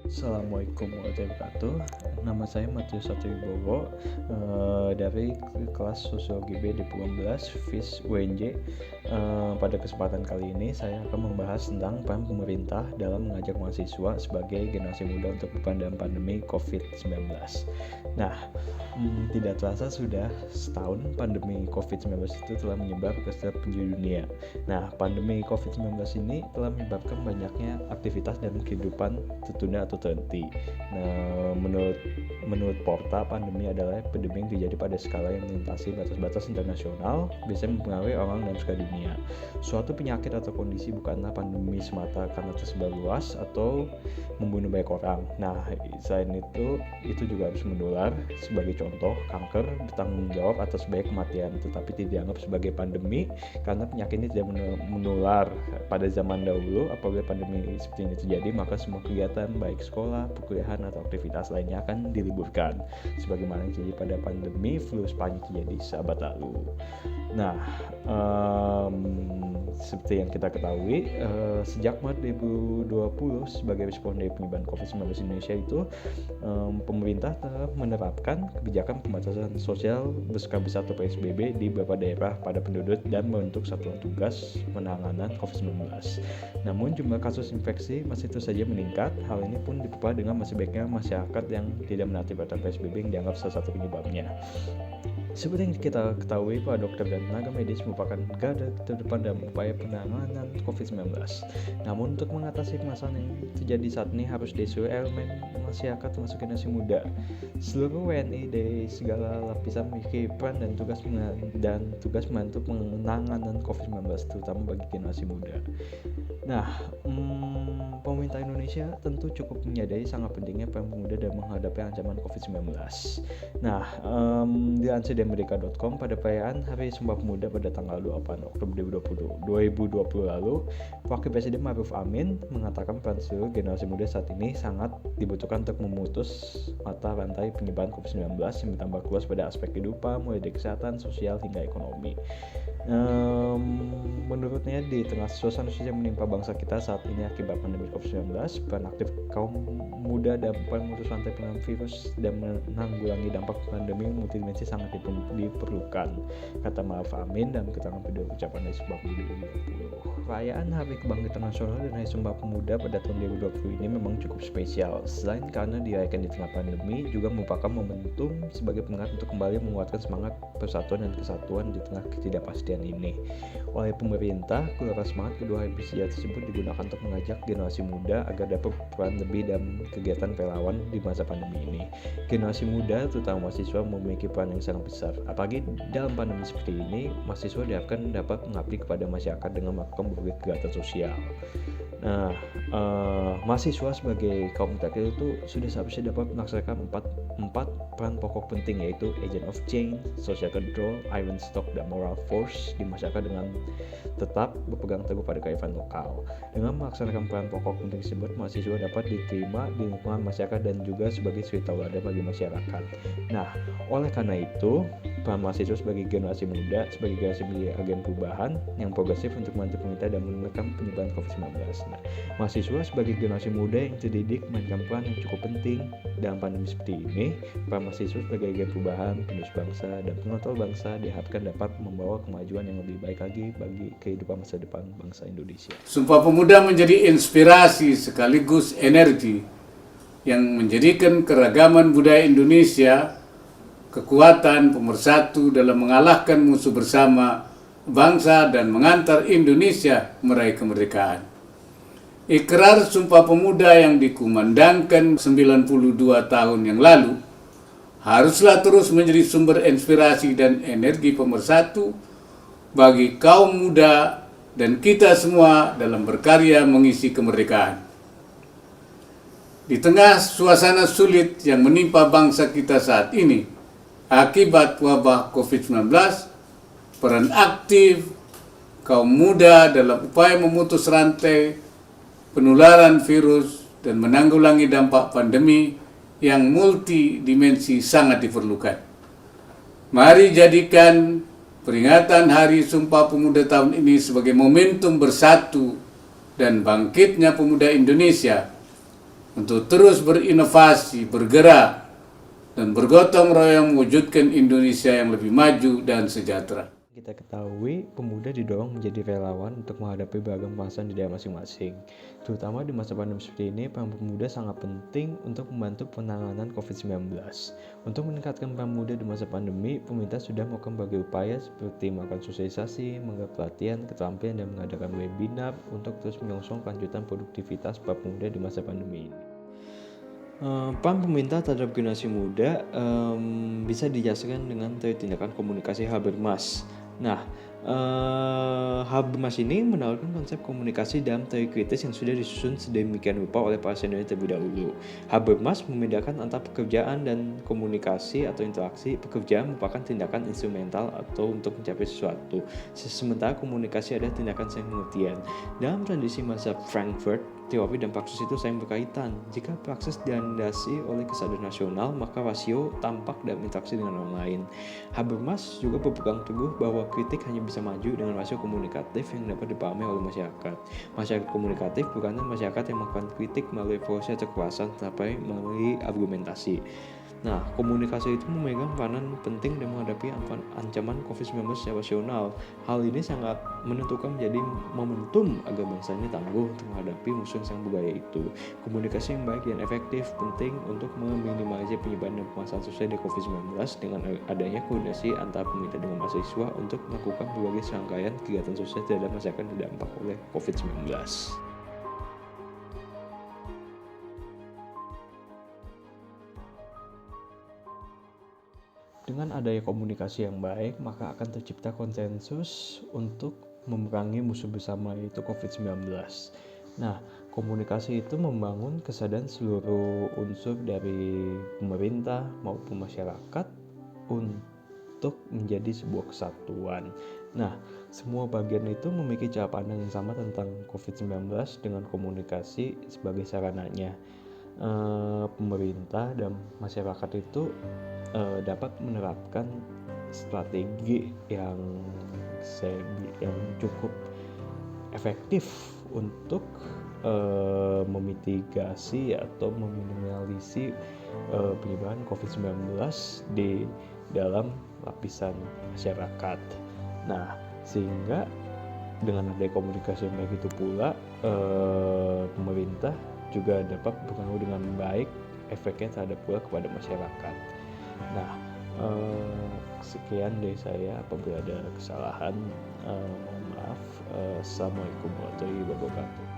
Assalamualaikum warahmatullahi wabarakatuh. Nama saya Matius Satwibowo dari kelas Sosiologi B di 12 FIS UNJ. Pada kesempatan kali ini saya akan membahas tentang peran pemerintah dalam mengajak mahasiswa sebagai generasi muda untuk berperan dalam pandemi COVID-19. Nah, tidak terasa sudah setahun pandemi COVID-19 itu telah menyebar ke setiap penjuru dunia. Nah, pandemi COVID-19 ini telah menyebabkan banyaknya aktivitas dan kehidupan tertunda atau terhenti. Nah, menurut Porta, pandemi adalah epidemi yang terjadi pada skala yang melintasi batas-batas internasional, biasanya mempengaruhi orang dalam skala dunia. Suatu penyakit atau kondisi bukanlah pandemi semata karena tersebar luas atau membunuh banyak orang. Nah, selain itu juga harus menular. Sebagai contoh, kanker bertanggung jawab atas banyak kematian, tetapi tidak dianggap sebagai pandemi karena penyakit ini tidak menular. Pada zaman dahulu, apabila pandemi seperti ini terjadi, maka semua kegiatan baik sekolah, perkuliahan, atau aktivitas lainnya akan diliburkan, sebagaimana yang terjadi pada pandemi flu Spanyol terjadi seabad lalu. Nah, seperti yang kita ketahui, sejak Maret 2020 sebagai respon dari penyebaran COVID-19 di Indonesia itu, pemerintah telah menerapkan kebijakan pembatasan sosial berskala besar atau PSBB di beberapa daerah pada penduduk dan membentuk satuan tugas penanganan COVID-19. Namun jumlah kasus infeksi masih terus saja meningkat. Hal ini pun diperparah dengan masih banyaknya masyarakat yang tidak menaati peraturan PSBB yang dianggap salah satu penyebabnya. Seperti yang kita ketahui, para dokter dan tenaga medis merupakan garda terdepan dalam upaya penanganan COVID-19. Namun untuk mengatasi permasalahan yang terjadi saat ini harus seluruh elemen masyarakat termasuk generasi muda. Seluruh WNI dari segala lapisan memiliki peran dan tugas membantu penanganan COVID-19 terutama bagi generasi muda. Nah, pemerintah Indonesia tentu cukup menyadari sangat pentingnya peran pemuda dalam menghadapi ancaman COVID-19. Nah, dilansir dari merdeka.com, pada perayaan Hari Sumpah Pemuda pada tanggal 28 Oktober 2020 lalu, Wakil Presiden Ma'ruf Amin mengatakan peran seluruh generasi muda saat ini sangat dibutuhkan untuk memutus mata rantai penyebaran COVID-19 yang bertambah luas pada aspek kehidupan, mulai dari kesehatan, sosial, hingga ekonomi. Menurutnya, di tengah suasana yang menimpa bangsa kita saat ini akibat pandemi COVID-19, peran aktif kaum muda dalam memutus rantai penyebaran virus dan menanggulangi dampak pandemi multidimensi sangat diperlukan, kata Ma'ruf Amin dalam keterangan video ucapan Hari Sumpah Pemuda 2020. Perayaan Hari Kebangkitan Nasional dan Hari Sumpah Pemuda pada tahun 2020 ini memang cukup spesial. Selain karena dirayakan di tengah pandemi, juga merupakan momentum sebagai pengingat untuk kembali menguatkan semangat persatuan dan kesatuan di tengah ketidakpastian ini. Oleh pemerintah, gelora semangat kedua hari bersejarah tersebut digunakan untuk mengajak generasi muda agar dapat berperan lebih dalam kegiatan relawan di masa pandemi ini. Generasi muda, terutama mahasiswa, memiliki peran yang sangat besar. Apalagi dalam pandemi seperti ini, mahasiswa diharapkan dapat mengabdi kepada masyarakat dengan melakukan berbagai kegiatan sosial. Nah, mahasiswa sebagai kaum muda itu sudah seharusnya dapat melaksanakan empat peran pokok penting, yaitu agent of change, social control, iron stock, dan moral force di masyarakat dengan tetap berpegang teguh pada kearifan lokal. Dengan melaksanakan peran pokok penting tersebut, mahasiswa dapat diterima di lingkungan masyarakat dan juga sebagai suri tauladan bagi masyarakat. Nah, oleh karena itu, peran mahasiswa sebagai generasi muda, sebagai generasi agen perubahan yang progresif untuk membantu pemerintah dan menekan penyebaran COVID-19. Nah, mahasiswa sebagai generasi muda yang terdidik memainkan peran yang cukup penting dalam pandemi seperti ini. Peran mahasiswa sebagai agen perubahan, penerus bangsa, dan pengontrol bangsa diharapkan dapat membawa kemajuan yang lebih baik lagi bagi kehidupan masa depan bangsa Indonesia. Sumpah Pemuda menjadi inspirasi sekaligus energi yang menjadikan keragaman budaya Indonesia kekuatan pemersatu dalam mengalahkan musuh bersama bangsa dan mengantar Indonesia meraih kemerdekaan. Ikrar Sumpah Pemuda yang dikumandangkan 92 tahun yang lalu haruslah terus menjadi sumber inspirasi dan energi pemersatu bagi kaum muda dan kita semua dalam berkarya mengisi kemerdekaan. Di tengah suasana sulit yang menimpa bangsa kita saat ini akibat wabah COVID-19, peran aktif kaum muda dalam upaya memutus rantai penularan virus dan menanggulangi dampak pandemi yang multidimensi sangat diperlukan. Mari jadikan peringatan Hari Sumpah Pemuda tahun ini sebagai momentum bersatu dan bangkitnya pemuda Indonesia untuk terus berinovasi, bergerak, dan bergotong royong mewujudkan Indonesia yang lebih maju dan sejahtera. Kita ketahui, pemuda didorong menjadi relawan untuk menghadapi beragam permasalahan di daerah masing-masing. Terutama di masa pandemi seperti ini, peran pemuda sangat penting untuk membantu penanganan COVID-19. Untuk meningkatkan peran pemuda di masa pandemi, pemerintah sudah melakukan berbagai upaya seperti melakukan sosialisasi, menggelar pelatihan, keterampilan, dan mengadakan webinar untuk terus menyongsong kelanjutan produktivitas para pemuda di masa pandemi ini. Peran pemerintah terhadap generasi muda bisa dijelaskan dengan tindakan komunikasi Habermas. Nah, Habermas ini menawarkan konsep komunikasi dalam teori kritis yang sudah disusun sedemikian rupa oleh para senior terlebih dahulu. Habermas membedakan antara pekerjaan dan komunikasi atau interaksi. Pekerjaan merupakan tindakan instrumental atau untuk mencapai sesuatu, sementara komunikasi adalah tindakan saling pengertian. Dalam tradisi mazhab Frankfurt, teori dan praksis itu saling berkaitan. Jika praksis dilandasi oleh kesadaran nasional, maka rasio tampak dalam interaksi dengan orang lain. Habermas juga berpegang teguh bahwa kritik hanya bisa maju dengan rasio komunikatif yang dapat dipahami oleh masyarakat. Masyarakat komunikatif bukanlah masyarakat yang melakukan kritik melalui proses atau kekerasan, tapi melalui argumentasi. Nah, komunikasi itu memegang peranan penting dalam menghadapi ancaman COVID-19 secara rasional. Hal ini sangat menentukan menjadi momentum agar bangsa ini tangguh untuk menghadapi musuh yang sangat berbahaya itu. Komunikasi yang baik dan efektif penting untuk meminimalisir penyebaran dan permasalahan sosial dari COVID-19 dengan adanya koordinasi antara pemerintah dengan mahasiswa untuk melakukan berbagai serangkaian kegiatan sosial terhadap masyarakat yang terdampak oleh COVID-19. Dengan adanya komunikasi yang baik, maka akan tercipta konsensus untuk memerangi musuh bersama yaitu COVID-19. Nah, komunikasi itu membangun kesadaran seluruh unsur dari pemerintah maupun masyarakat untuk menjadi sebuah kesatuan. Nah, semua bagian itu memiliki cara pandang yang sama tentang COVID-19 dengan komunikasi sebagai sarananya. Pemerintah dan masyarakat itu dapat menerapkan strategi yang cukup efektif untuk memitigasi atau meminimalisir penyebaran COVID-19 di dalam lapisan masyarakat. Nah, sehingga dengan adanya komunikasi yang baik itu pula, pemerintah juga dapat berpengaruh dengan baik efeknya terhadap pula kepada masyarakat. Nah, sekian dari saya. Apabila ada kesalahan, mohon maaf. Assalamualaikum warahmatullahi wabarakatuh.